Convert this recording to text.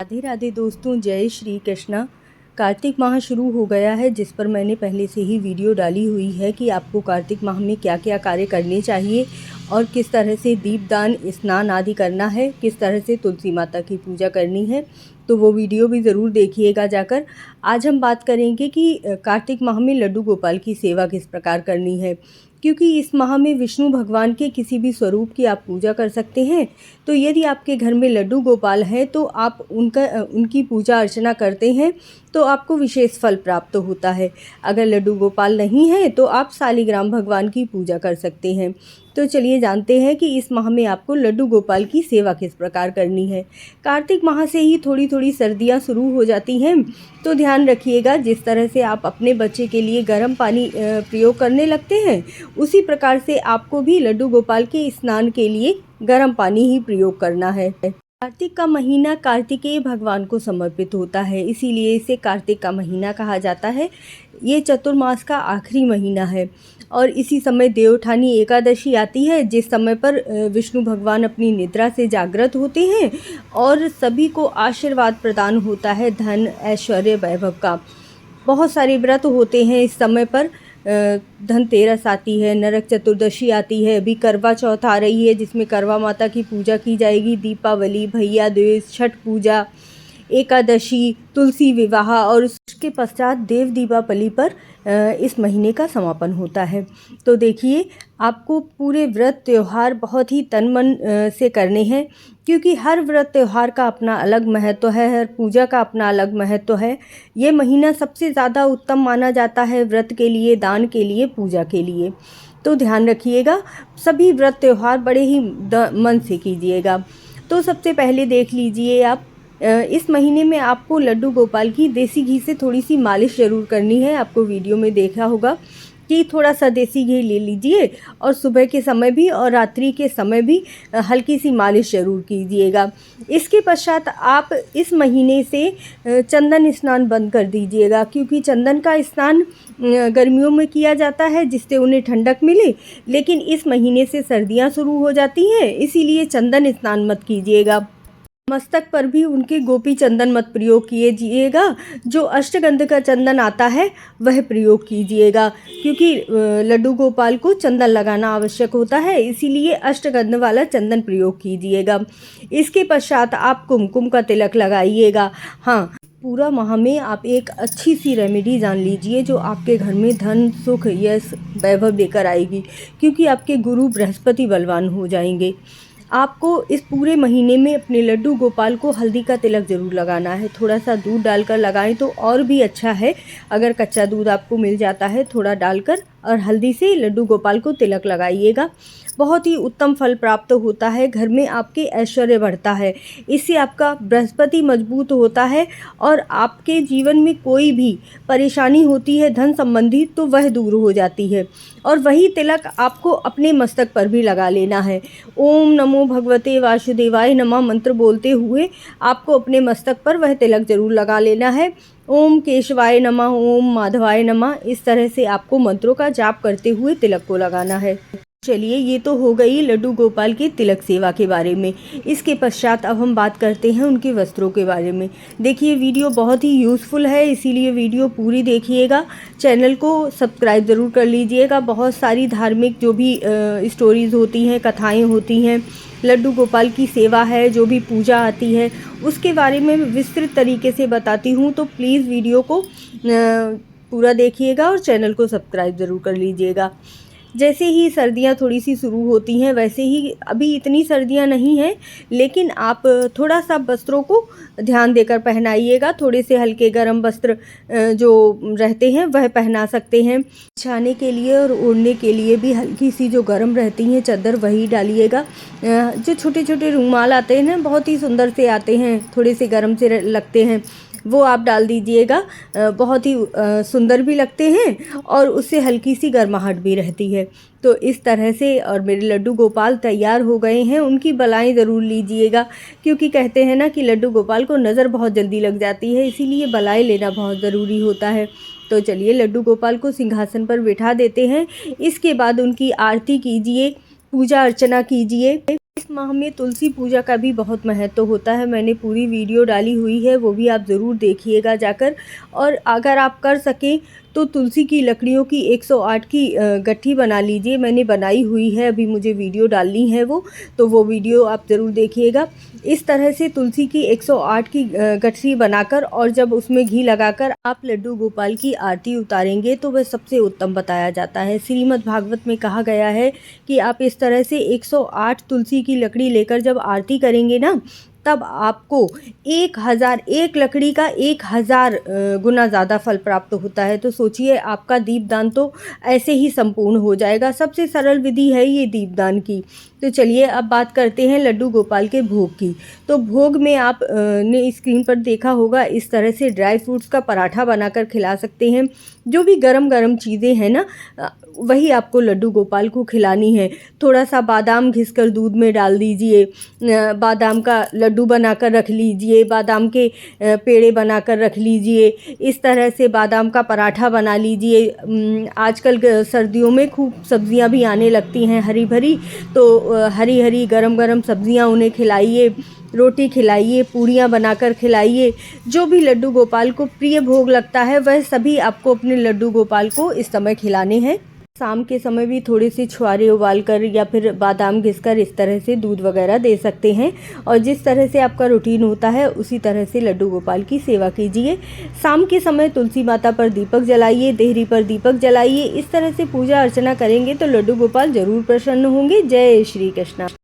राधे राधे दोस्तों, जय श्री कृष्णा। कार्तिक माह शुरू हो गया है, जिस पर मैंने पहले से ही वीडियो डाली हुई है कि आपको कार्तिक माह में क्या क्या कार्य करने चाहिए और किस तरह से दीपदान, स्नान आदि करना है, किस तरह से तुलसी माता की पूजा करनी है। तो वो वीडियो भी ज़रूर देखिएगा जाकर। आज हम बात करेंगे कि कार्तिक माह में लड्डू गोपाल की सेवा किस प्रकार करनी है, क्योंकि इस माह में विष्णु भगवान के किसी भी स्वरूप की आप पूजा कर सकते हैं। तो यदि आपके घर में लड्डू गोपाल हैं तो आप उनकी पूजा अर्चना करते हैं तो आपको विशेष फल प्राप्त होता है। अगर लड्डू गोपाल नहीं है तो आप शालिग्राम भगवान की पूजा कर सकते हैं। तो चलिए जानते हैं कि इस माह में आपको लड्डू गोपाल की सेवा किस प्रकार करनी है। कार्तिक माह से ही थोड़ी थोड़ी सर्दियां शुरू हो जाती हैं, तो ध्यान रखिएगा, जिस तरह से आप अपने बच्चे के लिए गर्म पानी प्रयोग करने लगते हैं, उसी प्रकार से आपको भी लड्डू गोपाल के स्नान के लिए गर्म पानी ही प्रयोग करना है। कार्तिक का महीना कार्तिकेय भगवान को समर्पित होता है, इसीलिए इसे कार्तिक का महीना कहा जाता है। ये चतुर्मास का आखिरी महीना है और इसी समय देवउठानी एकादशी आती है, जिस समय पर विष्णु भगवान अपनी निद्रा से जागृत होते हैं और सभी को आशीर्वाद प्रदान होता है, धन, ऐश्वर्य, वैभव का। बहुत सारे व्रत होते हैं इस समय पर। धनतेरस आती है, नरक चतुर्दशी आती है, अभी करवा चौथ आ रही है जिसमें करवा माता की पूजा की जाएगी, दीपावली, भैया दूज, छठ पूजा, एकादशी, तुलसी विवाह और उसके पश्चात देव दीपावली पर इस महीने का समापन होता है। तो देखिए, आपको पूरे व्रत त्यौहार बहुत ही तन मन से करने हैं, क्योंकि हर व्रत त्यौहार का अपना अलग महत्व है, हर पूजा का अपना अलग महत्व है। ये महीना सबसे ज़्यादा उत्तम माना जाता है व्रत के लिए, दान के लिए, पूजा के लिए। तो ध्यान रखिएगा, सभी व्रत त्यौहार बड़े ही मन से कीजिएगा। तो सबसे पहले देख लीजिए आप, इस महीने में आपको लड्डू गोपाल की देसी घी से थोड़ी सी मालिश ज़रूर करनी है। आपको वीडियो में देखा होगा कि थोड़ा सा देसी घी ले लीजिए और सुबह के समय भी और रात्रि के समय भी हल्की सी मालिश ज़रूर कीजिएगा। इसके पश्चात आप इस महीने से चंदन स्नान बंद कर दीजिएगा, क्योंकि चंदन का स्नान गर्मियों में किया जाता है जिससे उन्हें ठंडक मिले, लेकिन इस महीने से सर्दियाँ शुरू हो जाती हैं, इसीलिए चंदन स्नान मत कीजिएगा। मस्तक पर भी उनके गोपी चंदन मत प्रयोग कीजिएगा, जो अष्टगंध का चंदन आता है वह प्रयोग कीजिएगा, क्योंकि लड्डू गोपाल को चंदन लगाना आवश्यक होता है, इसीलिए अष्टगंध वाला चंदन प्रयोग कीजिएगा। इसके पश्चात आप कुमकुम का तिलक लगाइएगा। हाँ, पूरा माह में आप एक अच्छी सी रेमेडी जान लीजिए जो आपके घर में धन, सुख, यश, वैभव लेकर आएगी, क्योंकि आपके गुरु बृहस्पति बलवान हो जाएंगे। आपको इस पूरे महीने में अपने लड्डू गोपाल को हल्दी का तिलक ज़रूर लगाना है। थोड़ा सा दूध डालकर लगाएं तो और भी अच्छा है। अगर कच्चा दूध आपको मिल जाता है, थोड़ा डालकर और हल्दी से लड्डू गोपाल को तिलक लगाइएगा। बहुत ही उत्तम फल प्राप्त होता है, घर में आपके ऐश्वर्य बढ़ता है, इससे आपका बृहस्पति मजबूत होता है और आपके जीवन में कोई भी परेशानी होती है धन संबंधी तो वह दूर हो जाती है। और वही तिलक आपको अपने मस्तक पर भी लगा लेना है। ओम नमो भगवते वासुदेवाय नमः मंत्र बोलते हुए आपको अपने मस्तक पर वह तिलक जरूर लगा लेना है। ओम केशवाय नमः, ओम माधवाय नमः, इस तरह से आपको मंत्रों का जाप करते हुए तिलक को लगाना है। चलिए, ये तो हो गई लड्डू गोपाल की तिलक सेवा के बारे में। इसके पश्चात अब हम बात करते हैं उनके वस्त्रों के बारे में। देखिए, वीडियो बहुत ही यूज़फुल है, इसीलिए वीडियो पूरी देखिएगा। चैनल को सब्सक्राइब ज़रूर कर लीजिएगा। बहुत सारी धार्मिक जो भी स्टोरीज़ होती हैं, कथाएँ होती हैं, लड्डू गोपाल की सेवा है, जो भी पूजा आती है, उसके बारे में विस्तृत तरीके से बताती हूँ। तो प्लीज़ वीडियो को पूरा देखिएगा और चैनल को सब्सक्राइब ज़रूर कर लीजिएगा। जैसे ही सर्दियाँ थोड़ी सी शुरू होती हैं, वैसे ही अभी इतनी सर्दियाँ नहीं हैं, लेकिन आप थोड़ा सा वस्त्रों को ध्यान देकर पहनाइएगा। थोड़े से हल्के गर्म वस्त्र जो रहते हैं वह पहना सकते हैं। बिछाने के लिए और ओढ़ने के लिए भी हल्की सी जो गर्म रहती हैं चादर, वही डालिएगा। जो छोटे छोटे रुमाल आते हैं ना, बहुत ही सुंदर से आते हैं, थोड़े से गर्म से लगते हैं, वो आप डाल दीजिएगा। बहुत ही सुंदर भी लगते हैं और उससे हल्की सी गर्माहट भी रहती है। तो इस तरह से और मेरे लड्डू गोपाल तैयार हो गए हैं। उनकी बलाएं ज़रूर लीजिएगा, क्योंकि कहते हैं ना कि लड्डू गोपाल को नज़र बहुत जल्दी लग जाती है, इसीलिए बलाएं लेना बहुत ज़रूरी होता है। तो चलिए, लड्डू गोपाल को सिंहासन पर बिठा देते हैं। इसके बाद उनकी आरती कीजिए, पूजा अर्चना कीजिए। इस माह में तुलसी पूजा का भी बहुत महत्व होता है। मैंने पूरी वीडियो डाली हुई है, वो भी आप ज़रूर देखिएगा जाकर। और अगर आप कर सकें तो तुलसी की लकड़ियों की 108 की गट्ठी बना लीजिए। मैंने बनाई हुई है, अभी मुझे वीडियो डालनी है तो वो वीडियो आप ज़रूर देखिएगा। इस तरह से तुलसी की 108 की गठरी बनाकर और जब उसमें घी लगाकर आप लड्डू गोपाल की आरती उतारेंगे तो वह सबसे उत्तम बताया जाता है। श्रीमद् भागवत में कहा गया है कि आप इस तरह से 108 तुलसी की लकड़ी लेकर जब आरती करेंगे ना, तब आपको 1000 एक लकड़ी का 1000 गुना ज़्यादा फल प्राप्त होता है। तो सोचिए, आपका दीपदान तो ऐसे ही संपूर्ण हो जाएगा। सबसे सरल विधि है ये दीपदान की। तो चलिए अब बात करते हैं लड्डू गोपाल के भोग की। तो भोग में आप ने स्क्रीन पर देखा होगा, इस तरह से ड्राई फ्रूट्स का पराठा बनाकर खिला सकते हैं। जो भी गरम गरम चीज़ें हैं ना, वही आपको लड्डू गोपाल को खिलानी है। थोड़ा सा बादाम घिसकर दूध में डाल दीजिए, बादाम का लड्डू बनाकर रख लीजिए, बादाम के पेड़े बनाकर रख लीजिए। इस तरह से बादाम का पराठा बना लीजिए। आजकल सर्दियों में खूब सब्जियां भी आने लगती हैं हरी भरी, तो हरी हरी गरम गरम सब्जियां उन्हें खिलाइए, रोटी खिलाइए, पूड़ियाँ बनाकर खिलाइए। जो भी लड्डू गोपाल को प्रिय भोग लगता है वह सभी आपको अपने लड्डू गोपाल को इस समय खिलाने हैं। शाम के समय भी थोड़े से छुआरे उबाल कर या फिर बादाम घिसकर इस तरह से दूध वगैरह दे सकते हैं। और जिस तरह से आपका रूटीन होता है उसी तरह से लड्डू गोपाल की सेवा कीजिए। शाम के समय तुलसी माता पर दीपक जलाइए, देहरी पर दीपक जलाइए। इस तरह से पूजा अर्चना करेंगे तो लड्डू गोपाल जरूर प्रसन्न होंगे। जय श्री कृष्णा।